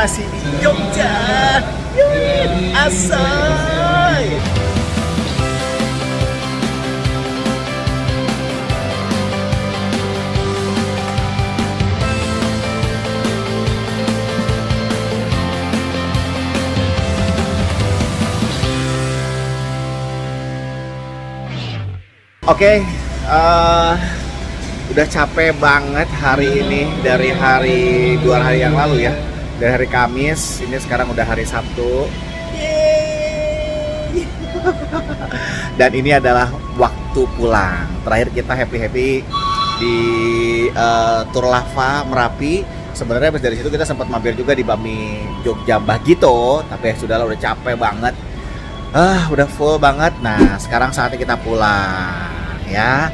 masih di Jogja. Asai. Oke, udah capek banget hari ini dari dua hari yang lalu ya. Dari hari Kamis, ini sekarang udah hari Sabtu. Yeay. Dan ini adalah waktu pulang. Terakhir kita happy-happy di Tur Lava Merapi. Sebenarnya habis dari situ kita sempat mampir juga di Bami Jogja Mbah Gito, tapi ya sudahlah, udah capek banget. Udah full banget. Nah, sekarang saatnya kita pulang ya.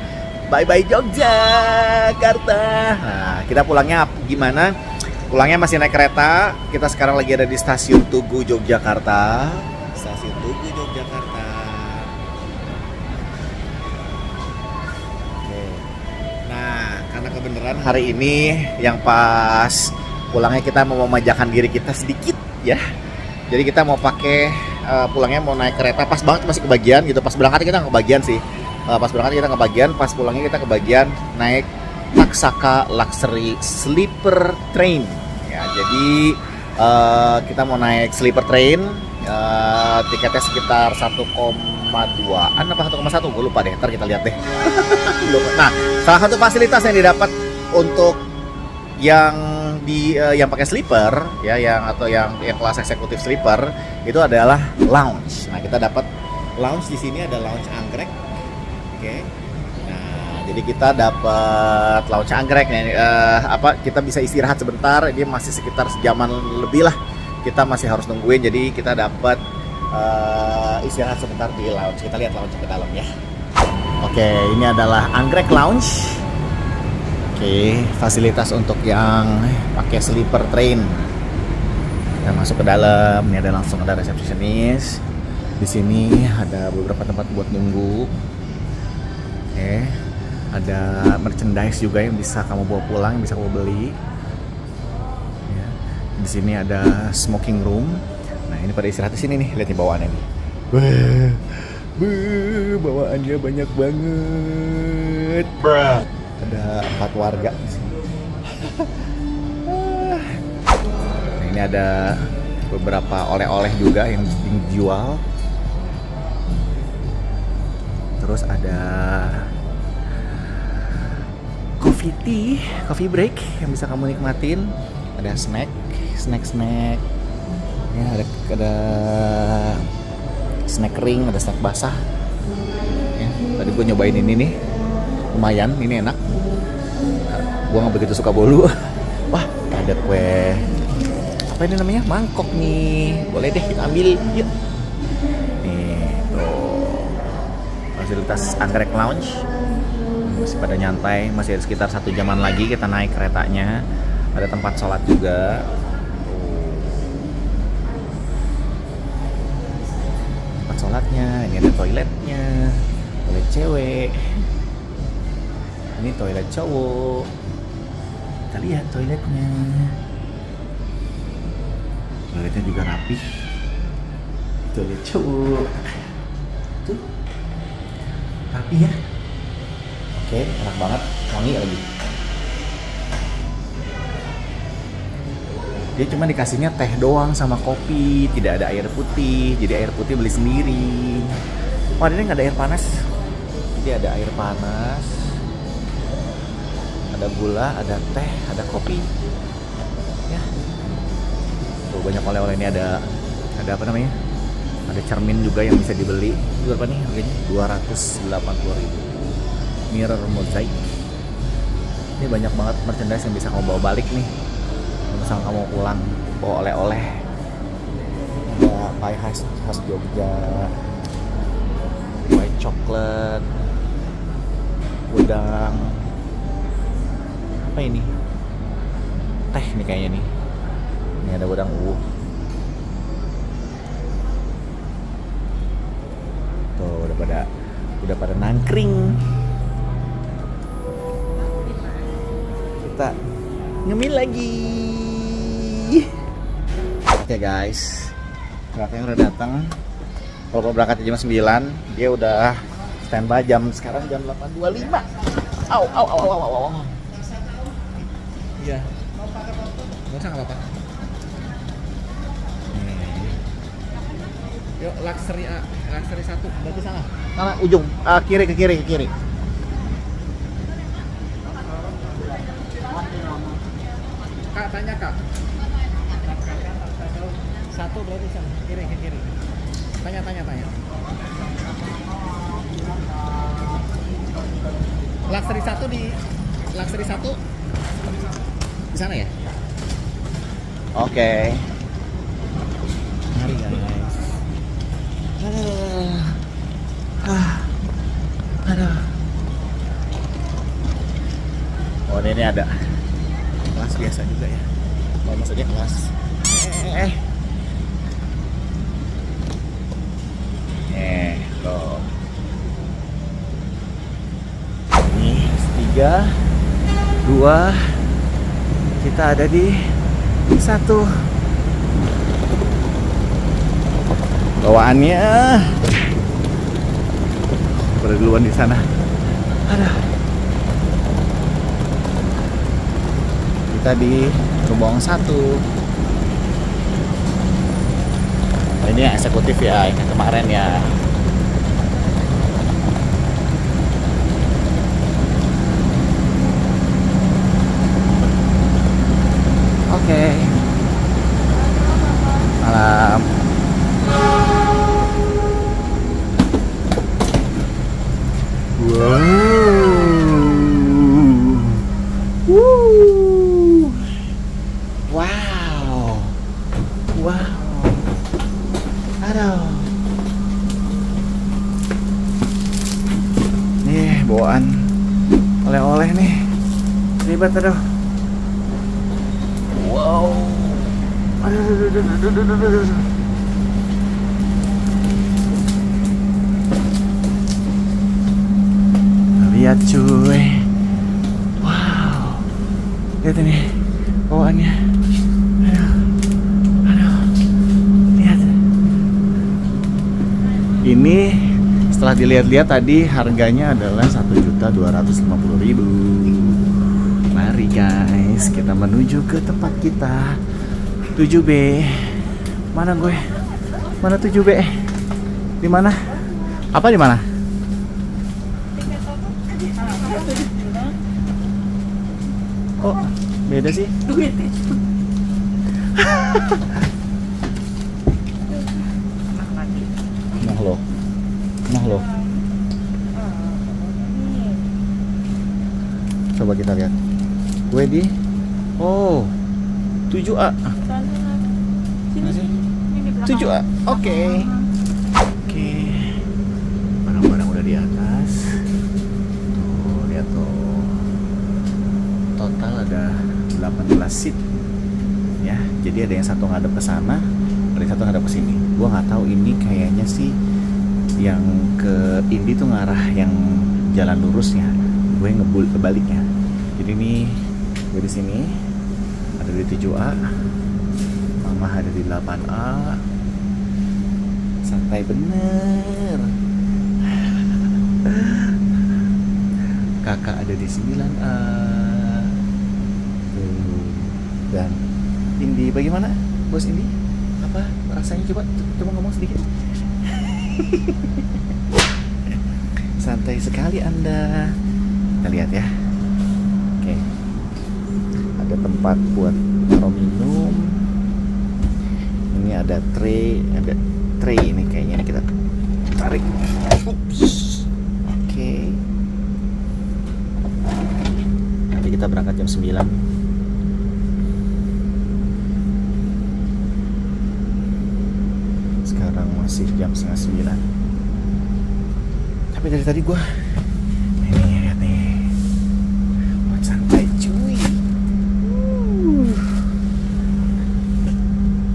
Bye bye Yogyakarta. Nah, kita pulangnya gimana? Pulangnya masih naik kereta. Kita sekarang lagi ada di Stasiun Tugu Yogyakarta. Stasiun Tugu Yogyakarta. Oke. Nah, karena kebenaran hari ini yang pas pulangnya kita mau memanjakan diri kita sedikit ya. Jadi kita mau pakai pulangnya mau naik kereta, pas banget masih kebagian gitu. Pas berangkat kita nggak kebagian sih. Pas berangkat kita kebagian, pas pulangnya kita kebagian naik Taksaka Luxury Sleeper Train. Ya, jadi kita mau naik sleeper train. Tiketnya sekitar 1,2an apa 1,1, gue lupa deh. Ntar kita lihat deh. Nah, salah satu fasilitas yang didapat untuk yang pakai sleeper ya, yang kelas eksekutif sleeper itu adalah lounge. Nah, kita dapat lounge di sini, ada lounge anggrek. Oke. Nah, jadi kita dapat lounge anggrek nih. Kita bisa istirahat sebentar. Dia masih sekitar sejaman lebih lah. Kita masih harus nungguin. Jadi kita dapat istirahat sebentar di lounge. Kita lihat lounge ke dalam ya. Oke, ini adalah anggrek lounge. Oke, fasilitas untuk yang pakai sleeper train. Kita masuk ke dalam. Ini ada langsung ada resepsionis. Di sini ada beberapa tempat buat nunggu. Oke, ada merchandise juga yang bisa kamu bawa pulang, yang bisa kamu beli. Ya. Di sini ada smoking room. Nah, ini pada istirahat di sini nih. Lihat nih bawaannya nih. Bawaannya banyak banget. Bruh. Ada 4 warga di sini. Nah, ini ada beberapa oleh-oleh juga yang dijual. Terus ada coffee break yang bisa kamu nikmatin. Ada snack. Ya, ada snack ring, ada snack basah. Ya, tadi gue nyobain ini nih, lumayan, ini enak. Gue nggak begitu suka bolu. Wah, ada kue apa ini namanya, mangkok nih. Boleh deh kita ambil. Yuk. Fasilitas anggrek lounge masih pada nyantai, masih ada sekitar 1 jaman lagi kita naik keretanya. Ada tempat sholat juga. Tempat sholatnya, ini ada toiletnya, toilet cewek, ini toilet cowok. Kita lihat toiletnya. Toiletnya juga rapi. Toilet cowok tuh rapi ya. Oke, enak banget, wangi lagi. Dia cuma dikasihnya teh doang sama kopi, tidak ada air putih. Jadi air putih beli sendiri. Wah, ini nggak ada air panas. Jadi ada air panas, ada gula, ada teh, ada kopi. Ya. Tuh banyak oleh-oleh ini, ada apa namanya? Ada cermin juga yang bisa dibeli. Berapa nih harganya? 280.000. Mirror mozaik. Ini banyak banget merchandise yang bisa kamu bawa balik nih. Misalnya kamu pulang bawa oleh-oleh. Ada pie khas Jogja, white chocolate, udang. Apa ini? Teh nih kayaknya nih. Ini ada udang Tuh udah pada nangkring. Kita ngemil lagi. Oke guys, keretanya udah datang. Kalau berangkat jam 9, dia udah standby sekarang jam 8.25. Au. Iya. Nggak usah, nggak apa-apa. Yuk, Luxury A, Luxury 1, berarti sana. Sana ujung, kiri ke kiri. Kak, tanya Kak. Satu berarti sana, kiri ke kiri. Tanya. Luxury 1 di Luxury 1 di sana ya? Oke. Mari guys. Aduh. Oh, ini ada kelas biasa juga ya. Oh, maksudnya kelas. Loh. Ini 3, 2, kita ada di 1. Bawaannya berduluan di sana. Aduh. Kita di gerbong 1. Ini yang eksekutif ya, yang kemarin ya. Oke. Malam. Wow. Aduh. Nih bawaan oleh-oleh nih. Ribet aduh. Wow. Aduh. Lihat cuy. Wow. Lihat ini bawaannya. Aduh. Lihat. Ini setelah dilihat-lihat tadi harganya adalah 1.250.000. Mari guys, kita menuju ke tempat kita. 7B. Mana gue? Mana 7B? Di mana? Apa di mana? Oh, beda sih. Nah loh. Coba kita lihat. Gue di 7A. Sini sih. 7A. Oke. Barang-barang udah di atas. Tuh, lihat tuh. Total ada 18 seat. Ya, jadi ada yang satu ngadep ke sana, ada yang satu ngadep ke sini. Gua nggak tahu ini kayaknya sih yang ke Indi tuh ngarah yang jalan lurusnya. Gue ngebul kebaliknya. Jadi ini gue di sini ada di 7A. Mama ada di 8A. Santai bener. Kakak ada di 9A. Tuh. Dan Indi bagaimana? Bos Indi? Apa rasanya, coba ngomong sedikit. Santai sekali Anda. Kita lihat ya. Oke. Ada tempat buat taruh minum. Ini ada tray ini kayaknya kita tarik. Ups. Oke. Nanti kita berangkat jam 9. Sekarang masih jam 8:30. Tapi dari tadi gua lihat nih buat santai cuy.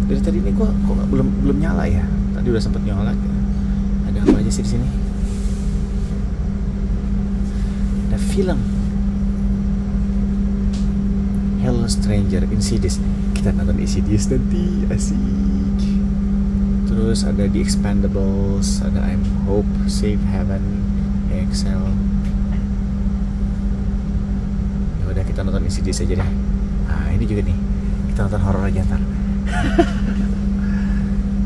Dari tadi nih gua kok belum nyala ya. Tadi udah sempet nyala. Ada apa aja sih di sini? Ada film. Hello Stranger, Insidious. Kita nonton Insidious nanti, asik. Terus ada The Expendables, ada I'm Hope, Safe Haven, Excel. Ya udah, kita nonton Insidious aja deh. Nah ini juga nih, kita nonton horor aja ntar.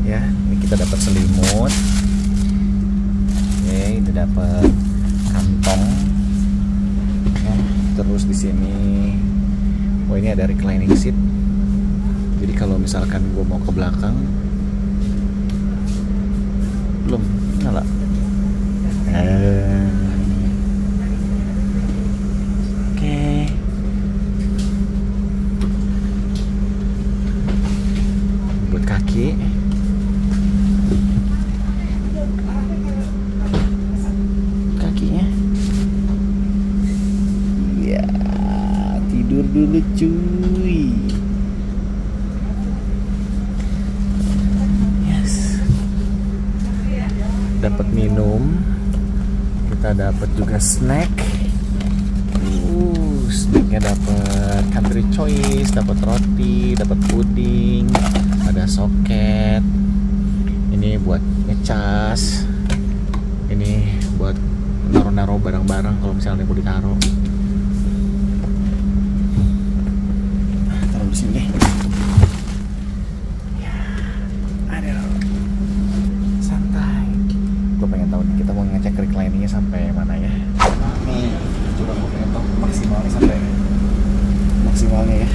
Ya, ini kita dapat selimut. Oke, ini dapat kantong. Ya, terus di sini, oh ini ada reclining seat. Jadi kalau misalkan gue mau ke belakang, belum nyala. Oke. Buat kaki. Kakinya. Ya, tidur dulu cuy. Dapat minum, kita dapat juga snack. Snacknya dapat country choice, dapat roti, dapat puding, ada soket. Ini buat ngecas. Ini buat naruh-naruh barang-barang kalau misalnya mau ditaruh. Taruh di sini. Gue pengen tahu nih, kita mau ngecek recliningnya sampai mana ya. Nih, coba gue pengen tahu maksimalnya sampai maksimalnya ya.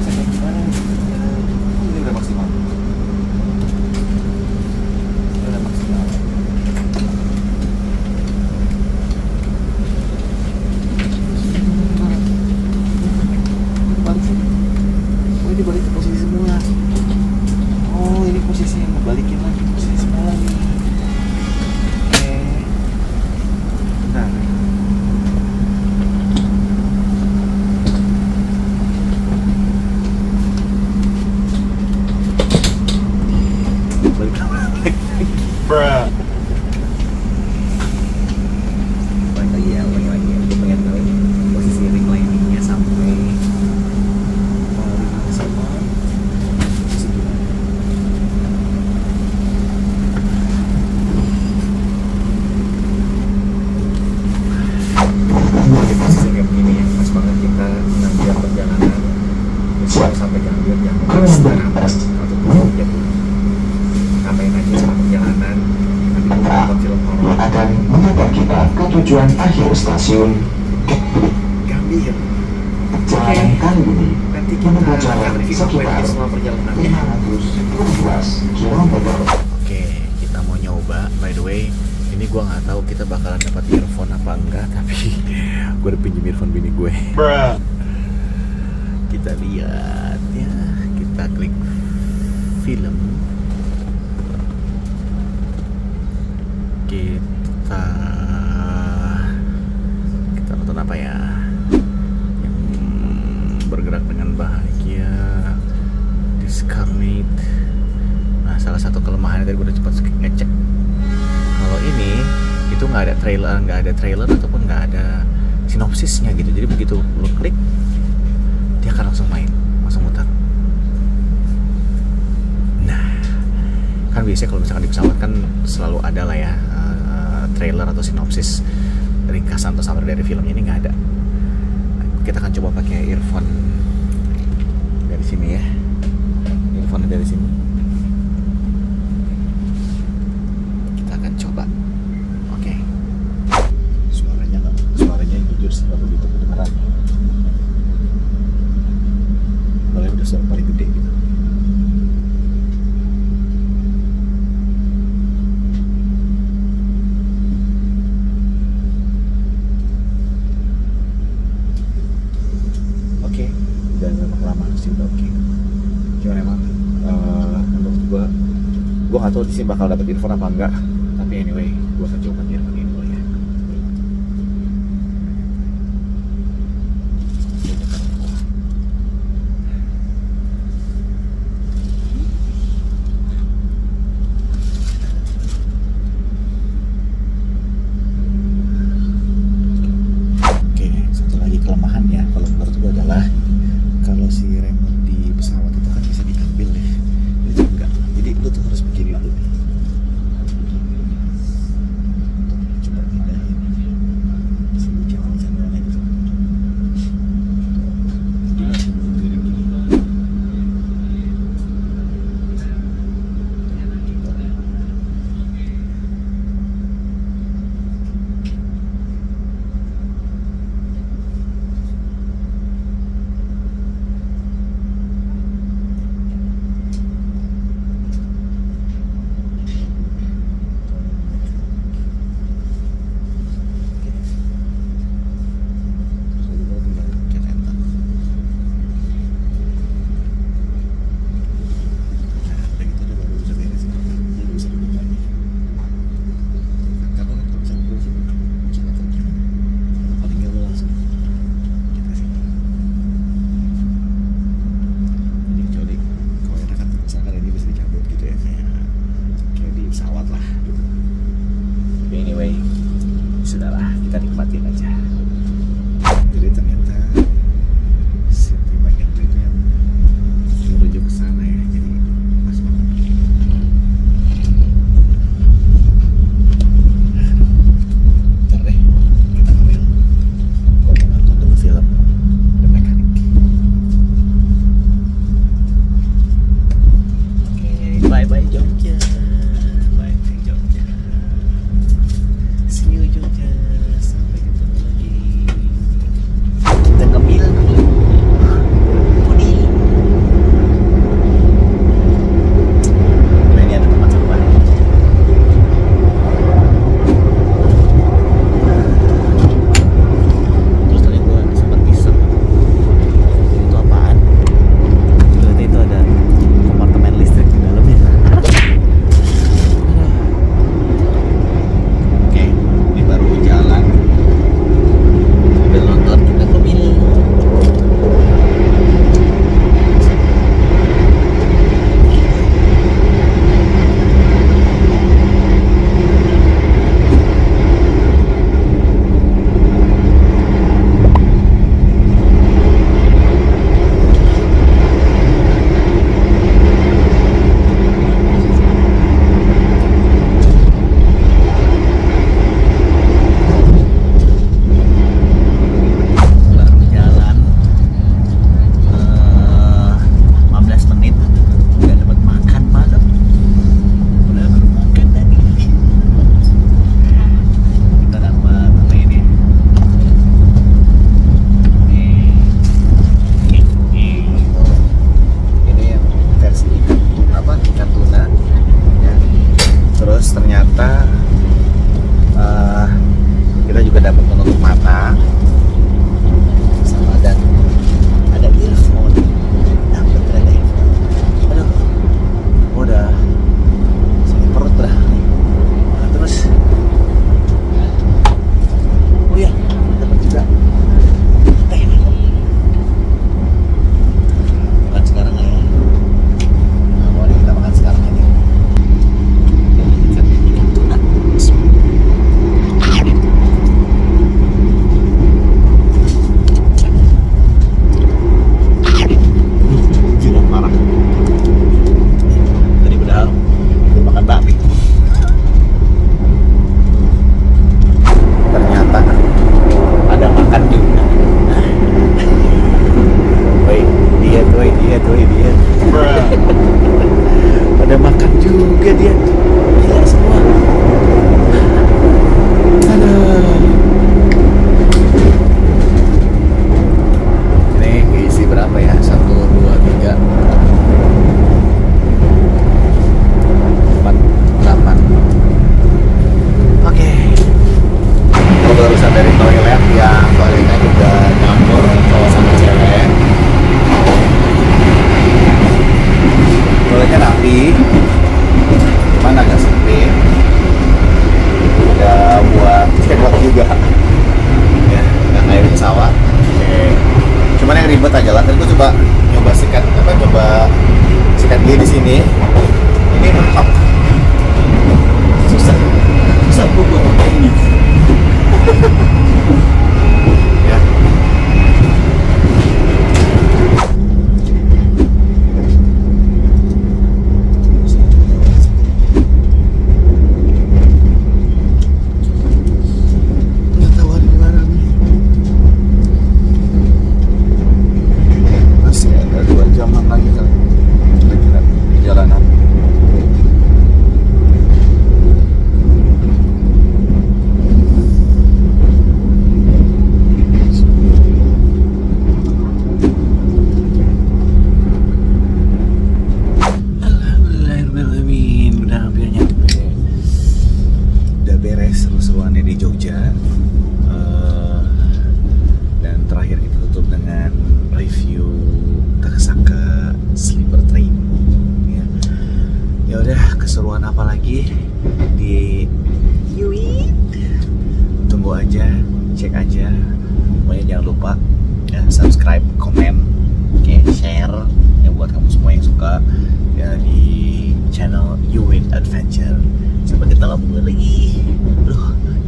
Sampai gimana? Ini udah maksimal. Ini udah maksimal. Balik sih. Oh ini balik ke posisi semula. Oh ini posisi yang ngebalikin lagi posisi semula nih. Oke. Bentar. Balik lagi. Bruh. Balik lagi ya, balik lagi ya. Gue pengen tahu posisi recliningnya sampai sama posisi gimana. Posisi kayak begini ya, pas banget kita mengambil perjalanan misal sampai Gambir yang istirahat atau jatuh ngapain aja sama perjalanan, nanti kita nonton film horor akan mengantar kita ke tujuan akhir stasiun Gambir. jalan kali ini Nanti kita menempuh jalan akan review sekitar semua perjalanannya. 512 km. Oke, kita mau nyoba. By the way, ini gue nggak tahu kita bakalan dapat earphone apa enggak, tapi gue udah pinjem earphone bini gue. Kita lihat ya, kita klik film. Kita nonton apa ya? Yang bergerak dengan bahagia, Discarnate. Nah, salah satu kelemahannya tadi gue udah cepat ngecek. Kalau ini itu nggak ada trailer ataupun nggak ada sinopsisnya gitu. Jadi begitu lo klik, dia akan langsung main, langsung muter. Nah, kan biasanya kalau misalkan di pesawat kan selalu ada lah ya trailer atau sinopsis, ringkasan atau summary dari filmnya. Ini nggak ada. Nah, kita akan coba pakai earphone dari sini ya. Earphone dari sini. Kita akan coba. Oke. Suaranya jujur sih nggak begitu kedengeran. Soalnya udah suara paling gede gitu. Oke, jangan lama kelamaan sih udah oke. Cuman emang menurut gua nggak tahu di sini bakal dapet earphone apa enggak. Tapi anyway, gua akan coba earphone ini dulu ya. Oke, satu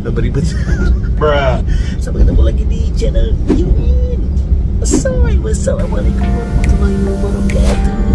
udah beribet. Sampai ketemu lagi di channel Yumin. Assalamualaikum warahmatullahi wabarakatuh.